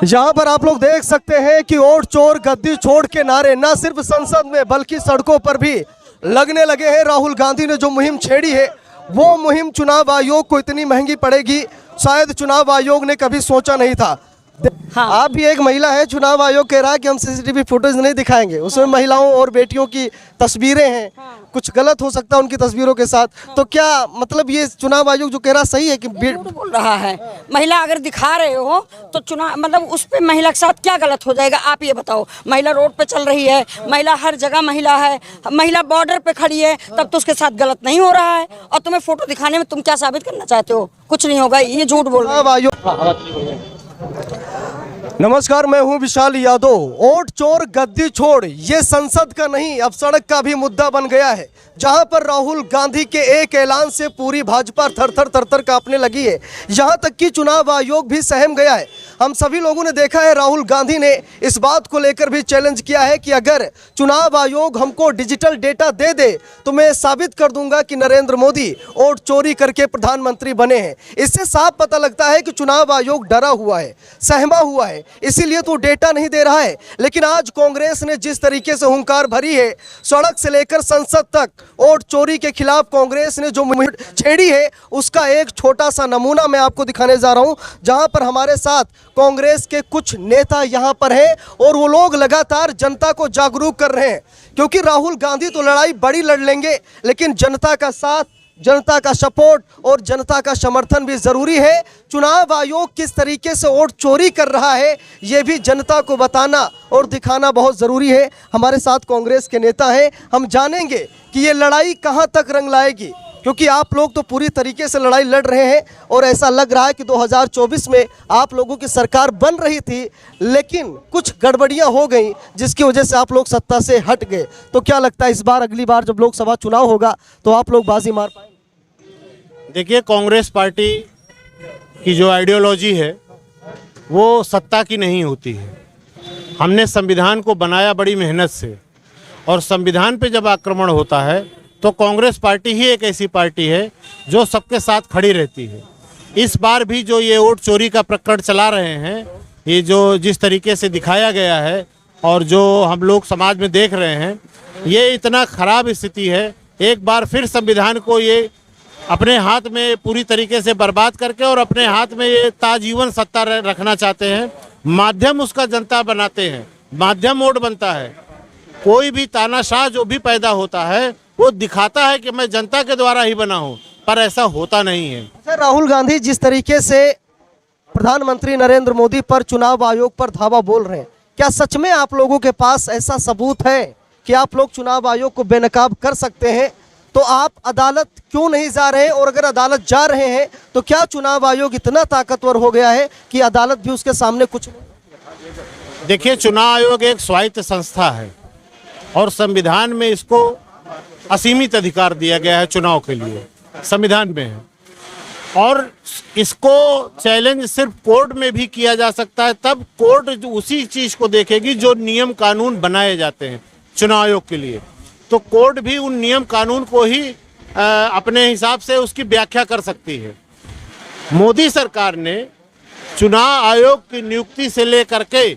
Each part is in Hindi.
यहाँ पर आप लोग देख सकते हैं कि वोट चोर गद्दी छोड़ के नारे न सिर्फ संसद में बल्कि सड़कों पर भी लगने लगे हैं। राहुल गांधी ने जो मुहिम छेड़ी है वो मुहिम चुनाव आयोग को इतनी महंगी पड़ेगी, शायद चुनाव आयोग ने कभी सोचा नहीं था। हाँ। आप भी एक महिला है, चुनाव आयोग कह रहा है कि हम सीसीटीवी फुटेज नहीं दिखाएंगे, उसमें महिलाओं और बेटियों की तस्वीरें हैं। हाँ। कुछ गलत हो सकता है उनकी तस्वीरों के साथ। हाँ। तो क्या मतलब ये चुनाव आयोग जो कह रहा सही है कि बोल रहा है? महिला अगर दिखा रहे हो तो चुनाव मतलब उस पे महिला के साथ क्या गलत हो जाएगा, आप ये बताओ। महिला रोड पे चल रही है, महिला हर जगह महिला है, महिला बॉर्डर पे खड़ी है, तब तो उसके साथ गलत नहीं हो रहा है। और तुम्हें फोटो दिखाने में तुम क्या साबित करना चाहते हो? कुछ नहीं होगा, ये झूठ बोल रहे हो। नमस्कार, मैं हूं विशाल यादव। वोट चोर गद्दी छोड़ ये संसद का नहीं अब सड़क का भी मुद्दा बन गया है, जहां पर राहुल गांधी के एक ऐलान से पूरी भाजपा थर-थर कांपने लगी है। यहां तक कि चुनाव आयोग भी सहम गया है। हम सभी लोगों ने देखा है राहुल गांधी ने इस बात को लेकर भी चैलेंज किया है कि अगर चुनाव आयोग हमको डिजिटल डेटा दे दे तो मैं साबित कर दूंगा कि नरेंद्र मोदी वोट चोरी करके प्रधानमंत्री बने हैं। इससे साफ पता लगता है कि चुनाव आयोग डरा हुआ है, सहमा हुआ है, इसीलिए तो डेटा नहीं दे रहा है। लेकिन आज कांग्रेस ने जिस तरीके से हुंकार भरी है, सड़क से लेकर संसद तक वोट चोरी के खिलाफ कांग्रेस ने जो मुहिम छेड़ी है उसका एक छोटा सा नमूना मैं आपको दिखाने जा रहा हूं, जहां पर हमारे साथ कांग्रेस के कुछ नेता यहां पर हैं और वो लोग लगातार जनता को जागरूक कर रहे हैं। क्योंकि राहुल गांधी तो लड़ाई बड़ी लड़ लेंगे, लेकिन जनता का साथ, जनता का सपोर्ट और जनता का समर्थन भी जरूरी है। चुनाव आयोग किस तरीके से वोट चोरी कर रहा है ये भी जनता को बताना और दिखाना बहुत ज़रूरी है। हमारे साथ कांग्रेस के नेता हैं, हम जानेंगे कि ये लड़ाई कहां तक रंग लाएगी, क्योंकि आप लोग तो पूरी तरीके से लड़ाई लड़ रहे हैं और ऐसा लग रहा है कि 2024 में आप लोगों की सरकार बन रही थी, लेकिन कुछ गड़बड़ियां हो गई जिसकी वजह से आप लोग सत्ता से हट गए। तो क्या लगता है इस बार, अगली बार जब लोकसभा चुनाव होगा तो आप लोग बाजी मार पाएंगे? देखिए, कांग्रेस पार्टी की जो आइडियोलॉजी है वो सत्ता की नहीं होती है। हमने संविधान को बनाया बड़ी मेहनत से, और संविधान पे जब आक्रमण होता है तो कांग्रेस पार्टी ही एक ऐसी पार्टी है जो सबके साथ खड़ी रहती है। इस बार भी जो ये वोट चोरी का प्रकरण चला रहे हैं, ये जो जिस तरीके से दिखाया गया है और जो हम लोग समाज में देख रहे हैं, ये इतना खराब स्थिति है। एक बार फिर संविधान को ये अपने हाथ में पूरी तरीके से बर्बाद करके और अपने हाथ में ये ताजीवन सत्ता रखना चाहते हैं। माध्यम उसका जनता बनाते हैं, माध्यम वोट बनता है। कोई भी तानाशाह जो भी पैदा होता है वो दिखाता है कि मैं जनता के द्वारा ही बना हूं, पर ऐसा होता नहीं है। सर, राहुल गांधी जिस तरीके से प्रधानमंत्री नरेंद्र मोदी पर, चुनाव आयोग पर धावा बोल रहे हैं, क्या सच में आप लोगों के पास ऐसा सबूत है कि आप लोग चुनाव आयोग को बेनकाब कर सकते हैं? तो आप अदालत क्यों नहीं जा रहे हैं? और अगर अदालत जा रहे हैं तो क्या चुनाव आयोग इतना ताकतवर हो गया है कि अदालत भी उसके सामने कुछ नहीं? देखिए, चुनाव आयोग एक स्वायत्त संस्था है और संविधान में इसको असीमित अधिकार दिया गया है चुनाव के लिए, संविधान में है। और इसको चैलेंज सिर्फ कोर्ट में भी किया जा सकता है, तब कोर्ट उसी चीज़ को देखेगी जो नियम कानून बनाए जाते हैं चुनाव आयोग के लिए। तो कोर्ट भी उन नियम कानून को ही अपने हिसाब से उसकी व्याख्या कर सकती है। मोदी सरकार ने चुनाव आयोग की नियुक्ति से लेकर के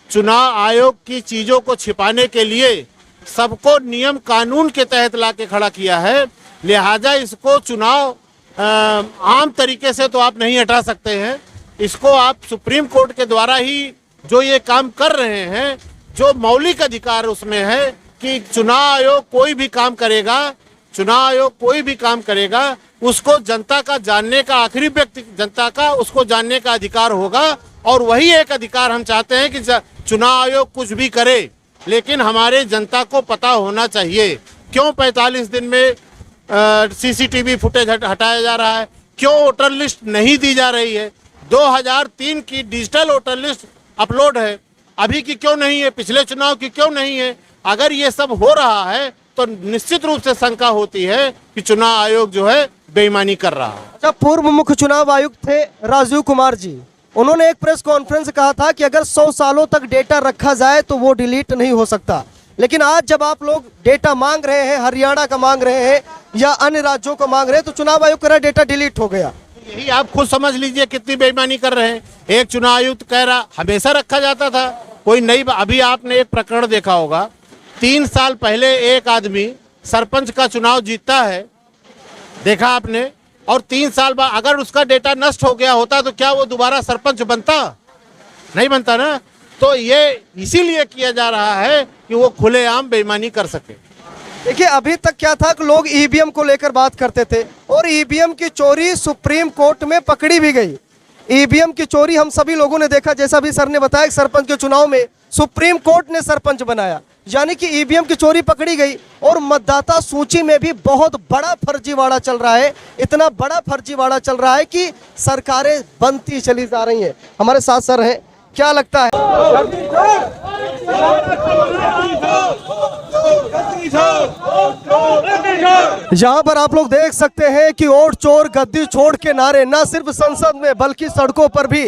चुनाव आयोग की चीज़ों को छिपाने के लिए सबको नियम कानून के तहत लाके खड़ा किया है। लिहाजा इसको चुनाव आम तरीके से तो आप नहीं हटा सकते हैं। इसको आप सुप्रीम कोर्ट के द्वारा ही जो ये काम कर रहे हैं, जो मौलिक अधिकार उसमें है कि चुनाव आयोग कोई भी काम करेगा, चुनाव आयोग कोई भी काम करेगा, उसको जनता का जानने का, आखिरी व्यक्ति जनता का उसको जानने का अधिकार होगा। और वही एक अधिकार हम चाहते हैं कि चुनाव आयोग कुछ भी करे, लेकिन हमारे जनता को पता होना चाहिए क्यों 45 दिन में सीसीटीवी फुटेज हटाया जा रहा है, क्यों वोटर लिस्ट नहीं दी जा रही है। 2003 की डिजिटल वोटर लिस्ट अपलोड है, अभी की क्यों नहीं है, पिछले चुनाव की क्यों नहीं है। अगर ये सब हो रहा है तो निश्चित रूप से शंका होती है कि चुनाव आयोग जो है बेईमानी कर रहा है। अच्छा, पूर्व मुख्य चुनाव आयुक्त थे राजीव कुमार जी, उन्होंने एक प्रेस कॉन्फ्रेंस कहा था कि अगर 100 सालों तक डेटा रखा जाए तो वो डिलीट नहीं हो सकता। लेकिन आज जब आप लोग डेटा मांग रहे हैं, हरियाणा का मांग रहे हैं या अन्य राज्यों का मांग रहे हैं, तो चुनाव आयोग कह रहा है डेटा डिलीट हो गया। यही आप खुद समझ लीजिए कितनी बेईमानी कर रहे हैं। एक चुनाव आयुक्त कह रहा हमेशा रखा जाता था, कोई नई अभी आपने एक प्रकरण देखा होगा, 3 साल पहले एक आदमी सरपंच का चुनाव जीतता है, देखा आपने, और 3 साल बाद अगर उसका डेटा नष्ट हो गया होता तो क्या वो दोबारा सरपंच बनता? नहीं बनता ना। तो ये इसीलिए किया जा रहा है कि वो खुलेआम बेईमानी कर सके। देखिए अभी तक क्या था कि लोग ईवीएम को लेकर बात करते थे और ईवीएम की चोरी सुप्रीम कोर्ट में पकड़ी भी गई। ईवीएम की चोरी हम सभी लोगों ने देखा, जैसा भी सर ने बताया कि सरपंच के चुनाव में सुप्रीम कोर्ट ने सरपंच बनाया, यानी कि ईवीएम की चोरी पकड़ी गई। और मतदाता सूची में भी बहुत बड़ा फर्जीवाड़ा चल रहा है, इतना बड़ा फर्जीवाड़ा चल रहा है कि सरकारें बनती चली जा रही हैं। हमारे साथ सर हैं, क्या लगता है? यहाँ पर आप लोग देख सकते हैं कि वोट चोर गद्दी छोड़ के नारे न सिर्फ संसद में बल्कि सड़कों पर भी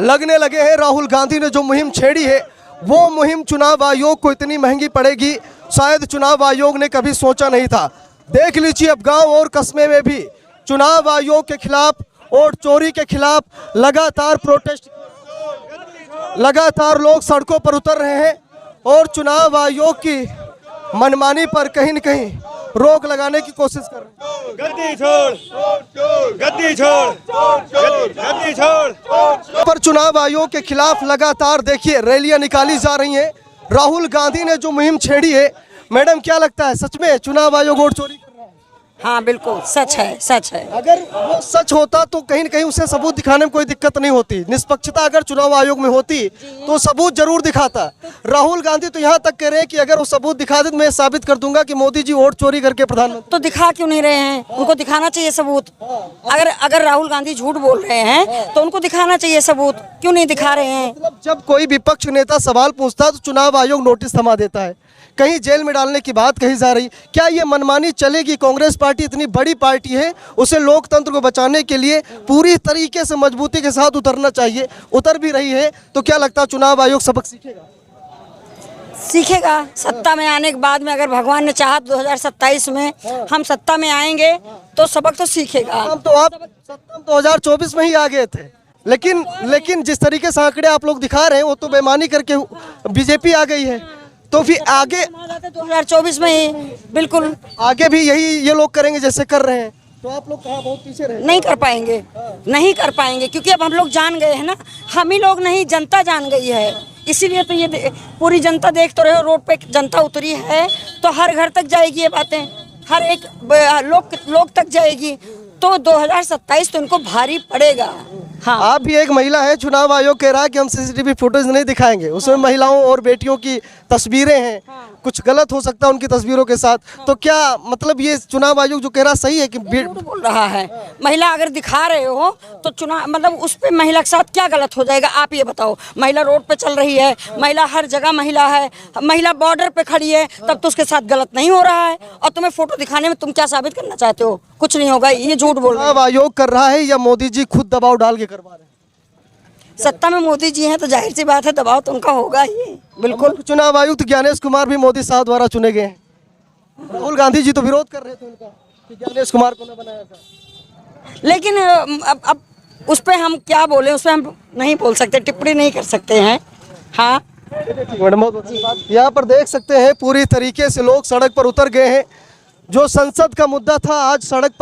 लगने लगे हैं। राहुल गांधी ने जो मुहिम छेड़ी है वो मुहिम चुनाव आयोग को इतनी महंगी पड़ेगी, शायद चुनाव आयोग ने कभी सोचा नहीं था। देख लीजिए अब गांव और कस्बे में भी चुनाव आयोग के खिलाफ, वोट चोरी के खिलाफ लगातार प्रोटेस्ट, लगातार लोग सड़कों पर उतर रहे हैं और चुनाव आयोग की मनमानी पर कहीं न कहीं रोक लगाने की कोशिश कर रहे हैं। गद्दी छोड़, गद्दी छोड़, गद्दी छोड़। पर चुनाव आयोग के खिलाफ लगातार देखिए रैलियां निकाली जा रही हैं। राहुल गांधी ने जो मुहिम छेड़ी है, मैडम क्या लगता है सच में चुनाव आयोग वोट चोरी कर रहा है? हाँ बिल्कुल सच है, सच है। अगर वो सच होता तो कहीं न कहीं उसे सबूत दिखाने में कोई दिक्कत नहीं होती। निष्पक्षता अगर चुनाव आयोग में होती तो सबूत जरूर दिखाता। राहुल गांधी तो यहाँ तक कह रहे हैं कि अगर वो सबूत दिखा दे तो मैं साबित कर दूंगा कि मोदी जी वोट चोरी करके प्रधानमंत्री। तो दिखा क्यों नहीं रहे हैं? उनको दिखाना चाहिए सबूत। अगर राहुल गांधी झूठ बोल रहे हैं तो उनको दिखाना चाहिए सबूत, क्यों नहीं दिखा रहे हैं? मतलब जब कोई विपक्ष नेता सवाल पूछता तो चुनाव आयोग नोटिस थमा देता है, कहीं जेल में डालने की बात कही जा रही। क्या ये मनमानी चलेगी? कांग्रेस पार्टी इतनी बड़ी पार्टी है, उसे लोकतंत्र को बचाने के लिए पूरी तरीके से मजबूती के साथ उतरना चाहिए, उतर भी रही है। तो क्या लगता है चुनाव आयोग सबक सीखेगा? सीखेगा। सत्ता में आने के बाद में अगर भगवान ने चाहा 2027 में हम सत्ता में आएंगे तो सबक तो सीखेगा। हम तो आप सत्ता 2024 में ही आ गए थे, लेकिन जिस तरीके से आंकड़े आप लोग दिखा रहे हैं वो तो बेईमानी करके बीजेपी आ गई है। तो फिर आगे 2024 में ही बिल्कुल आगे भी यही ये लोग करेंगे जैसे कर रहे हैं। तो आप लोग कहाँ बहुत पीछे रहे? नहीं कर पाएंगे, नहीं कर पाएंगे, क्योंकि अब हम लोग जान गए हैं ना। हम ही लोग नहीं, जनता जान गई है। इसीलिए तो ये पूरी जनता देख तो रहे हो, रोड पे जनता उतरी है तो हर घर तक जाएगी ये बातें, हर एक लोग तक जाएगी। तो 2027 तो इनको भारी पड़ेगा। हाँ। आप भी एक महिला है, चुनाव आयोग कह रहा है कि हम सीसीटीवी फुटेज नहीं दिखाएंगे, उसमें महिलाओं और बेटियों की तस्वीरें हैं। कुछ गलत हो सकता है उनकी तस्वीरों के साथ। तो क्या मतलब ये चुनाव आयोग जो कह रहा सही है कि झूठ बोल रहा है? महिला अगर दिखा रहे हो तो चुनाव मतलब उस पे महिला के साथ क्या गलत हो जाएगा? आप ये बताओ। महिला रोड पे चल रही है, महिला हर जगह महिला है, महिला बॉर्डर पे खड़ी है, तब तो उसके साथ गलत नहीं हो रहा है। और तुम्हें फोटो दिखाने में तुम क्या साबित करना चाहते हो? कुछ नहीं होगा, ये झूठ बोल रहे हैं। चुनाव आयोग कर रहा है या मोदी जी खुद दबाव डाल के करवा रहे हैं? सत्ता में मोदी जी हैं तो जाहिर सी बात है दबाव तो उनका होगा ही। बिल्कुल। चुनाव आयुक्त ज्ञानेश कुमार भी मोदी साहब द्वारा चुने गए हैं। राहुल गांधी जी तो विरोध कर रहे थे उनका कि ज्ञानेश कुमार को न बनाया था। लेकिन अब उस पर हम क्या बोले, उस पर हम नहीं बोल सकते, टिप्पणी नहीं कर सकते हैं। हाँ मैडम यहाँ पर देख सकते हैं पूरी तरीके से लोग सड़क पर उतर गए हैं। जो संसद का मुद्दा था आज सड़क पर